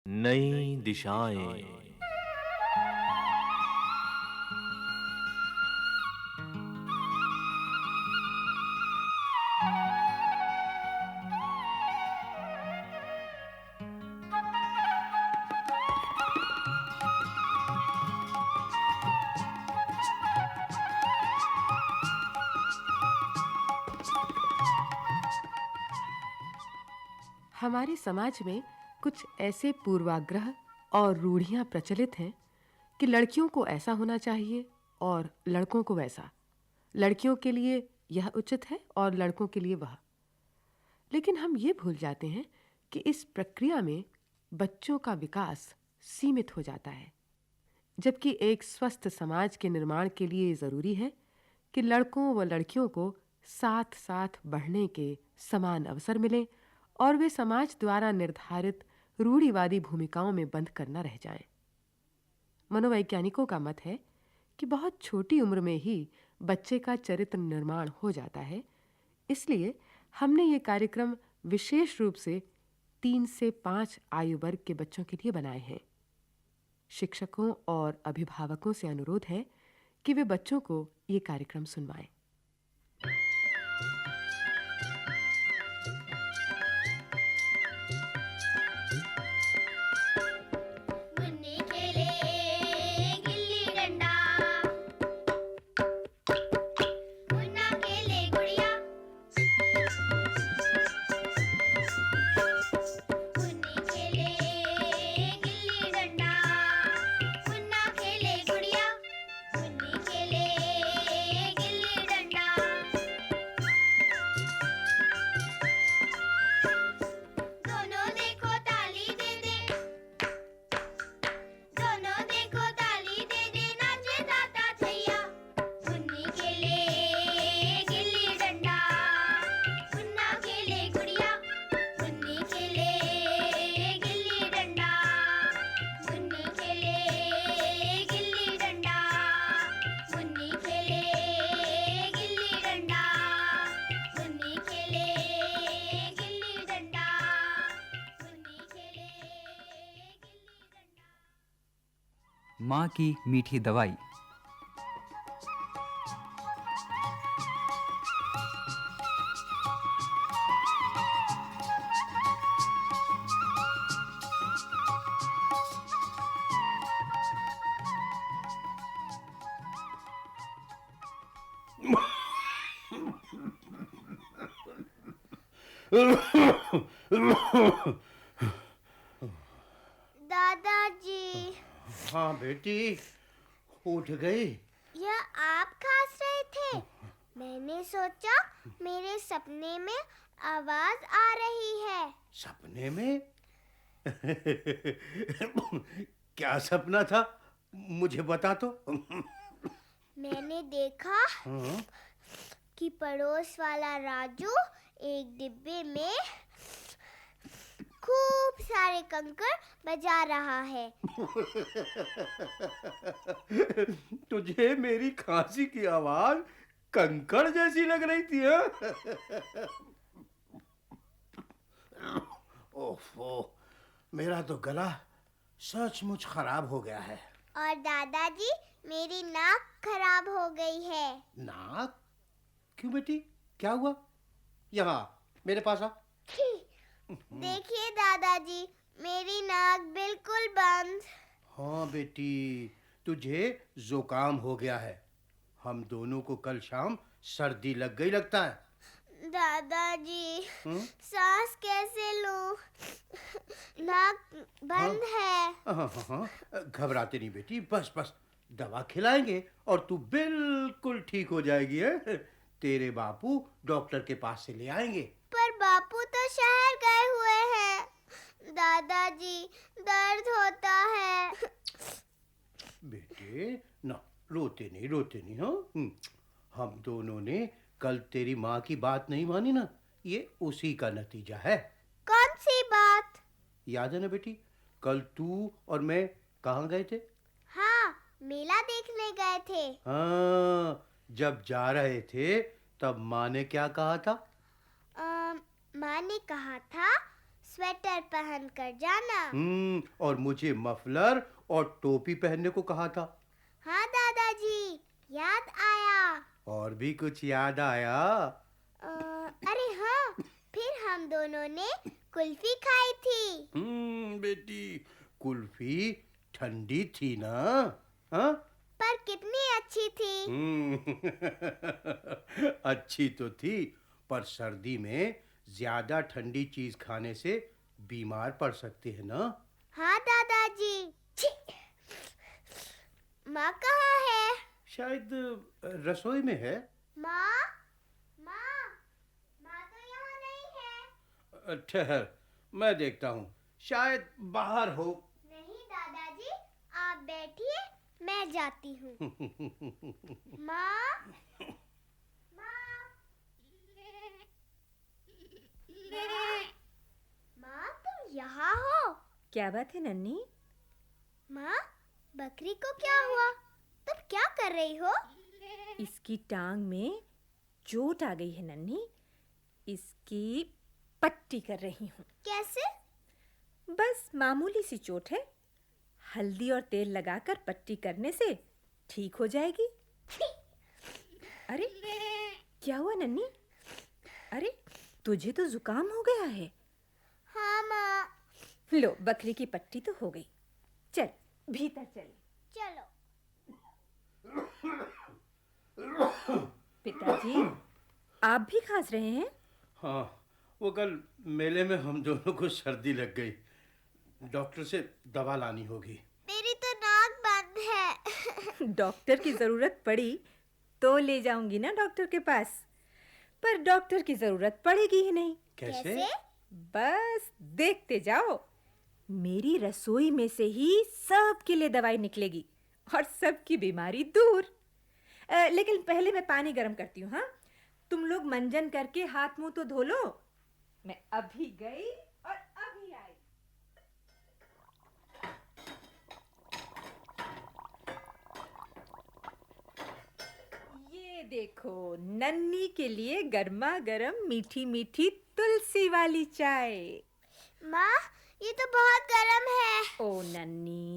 नई दिशाएं। हमारे समाज में कुछ ऐसे पूर्वाग्रह और रूढ़ियां प्रचलित हैं कि लड़कियों को ऐसा होना चाहिए और लड़कों को वैसा। लड़कियों के लिए यह उचित है और लड़कों के लिए वह। लेकिन हम ये भूल जाते हैं कि इस प्रक्रिया में बच्चों का विकास सीमित हो जाता है, जबकि एक स्वस्थ समाज के निर्माण के लिए जरूरी है कि लड़कों व लड़कियों को साथ-साथ बढ़ने के समान अवसर मिलें और वे समाज द्वारा निर्धारित रूढ़िवादी भूमिकाओं में बंद कर न रह जाएं। मनोवैज्ञानिकों का मत है कि बहुत छोटी उम्र में ही बच्चे का चरित्र निर्माण हो जाता है। इसलिए हमने ये कार्यक्रम विशेष रूप से 3 से 5 आयु वर्ग के बच्चों के लिए बनाए हैं। शिक्षकों और अभिभावकों से अनुरोध है कि वे बच्चों को ये कार्यक्रम सुनवाएं। मुन्नी खेले गिल्ली डंडा, मुन्ना खेले गुड़िया। मुन्नी खेले गिल्ली डंडा, मुन्ना खेले गुड़िया। मुन्नी खेले गिल्ली डंडा। दोनों देखो ताली दे दे, दोनों देखो ताली दे दे, नाचे ताता थैया। मुन्नी खेले गिल्ली डंडा, मुन्ना खेले गुड़िया। मुन्नी खेले गिल्ली डंडा, मुन्नी खेले गिल्ली डंडा। मुन्नी खेले गिल्ली डंडा, मुन्नी खेले गिल्ली डंडा। मुन्नी खेले गिल्ली डंडा। माँ की मीठी दवाई। दादाजी, हाँ बेटी, उठ गई। यह आप खांस रहे थे? मैंने सोचा मेरे सपने में आवाज आ रही है। सपने में? क्या सपना था, मुझे बता तो। मैंने देखा हाँ? कि पड़ोस वाला राजू एक डिब्बे में खूब सारे कंकड़ बजा रहा है। तुझे मेरी खांसी की आवाज कंकड़ जैसी लग रही थी, हाँ? ओफो, मेरा तो गला सचमुच खराब हो गया है। और दादाजी, मेरी नाक खराब हो गई है। नाक? क्यों बेटी, क्या हुआ? यहाँ मेरे पास आ। देखिए दादाजी, मेरी नाक बिल्कुल बंद। हाँ बेटी, तुझे जुकाम हो गया है। हम दोनों को कल शाम सर्दी लग गई लगता है। दादाजी, हम्म? सांस कैसे लूं? नाक बंद है। हाँ हाँ हाँ, घबराते नहीं बेटी, बस बस दवा खिलाएंगे और तू बिल्कुल ठीक हो जाएगी, है? तेरे बापू डॉक्टर के पास से ले आएंगे। पर बापू तो शहर गए हुए हैं। दादाजी, दर्द होता है। बेटे ना, रोते नहीं रोते नहीं, हाँ? हम दोनों ने कल तेरी माँ की बात नहीं मानी ना, ये उसी का नतीजा है। कौन सी बात? याद है ना बेटी, कल तू और मैं कहाँ गए थे? हाँ, मेला देखने गए थे। हाँ, जब जा रहे थे तब माँ ने क्या कहा था? माँ ने कहा था, स्वेटर पहन कर जाना। और मुझे मफलर और टोपी पहनने को कहा था। हाँ दादाजी, याद आया। और भी कुछ याद आया? अरे हाँ, फिर हम दोनों ने कुल्फी खाई थी। बेटी, कुल्फी ठंडी थी ना? हाँ? पर कितनी अच्छी थी। अच्छी तो थी, पर सर्दी में ज्यादा ठंडी चीज खाने से बीमार पड़ सकते हैं ना? हाँ दादाजी। छी! माँ कहाँ है? शायद रसोई में है। माँ, माँ, माँ तो यहाँ नहीं है। ठहर, मैं देखता हूँ, शायद बाहर हो। नहीं दादाजी, आप बैठिए, मैं जाती हूँ। माँ, माँ, माँ तुम यहाँ हो? क्या बात है नन्ही? माँ, बकरी को क्या हुआ? तुम क्या कर रही हो? इसकी टांग में चोट आ गई है नन्ही। इसकी पट्टी कर रही हूँ। कैसे? बस मामूली सी चोट है। हल्दी और तेल लगाकर पट्टी करने से ठीक हो जाएगी। अरे क्या हुआ नन्ही? अरे तुझे तो जुकाम हो गया है। हाँ माँ। लो, बकरी की पट्टी तो हो गई। चल भीतर चल। चलो। पिताजी, आप भी खांस रहे हैं? हाँ, वो कल मेले में हम दोनों को सर्दी लग गई। डॉक्टर से दवा लानी होगी। मेरी तो नाक बंद है। डॉक्टर की जरूरत पड़ी तो ले जाऊंगी ना डॉक्टर के पास, पर डॉक्टर की जरूरत पड़ेगी ही नहीं। कैसे? बस देखते जाओ, मेरी रसोई में से ही सबके लिए दवाई निकलेगी और सबकी बीमारी दूर। लेकिन पहले मैं पानी गर्म करती हूँ। हाँ, तुम लोग मंजन करके हाथ मुंह तो धो लो। मैं अभी गई और अभी आई। ये देखो, नन्ही के लिए गर्मा गर्म मीठी मीठी तुलसी वाली चाय। माँ, ये तो बहुत गर्म है। ओ नन्ही,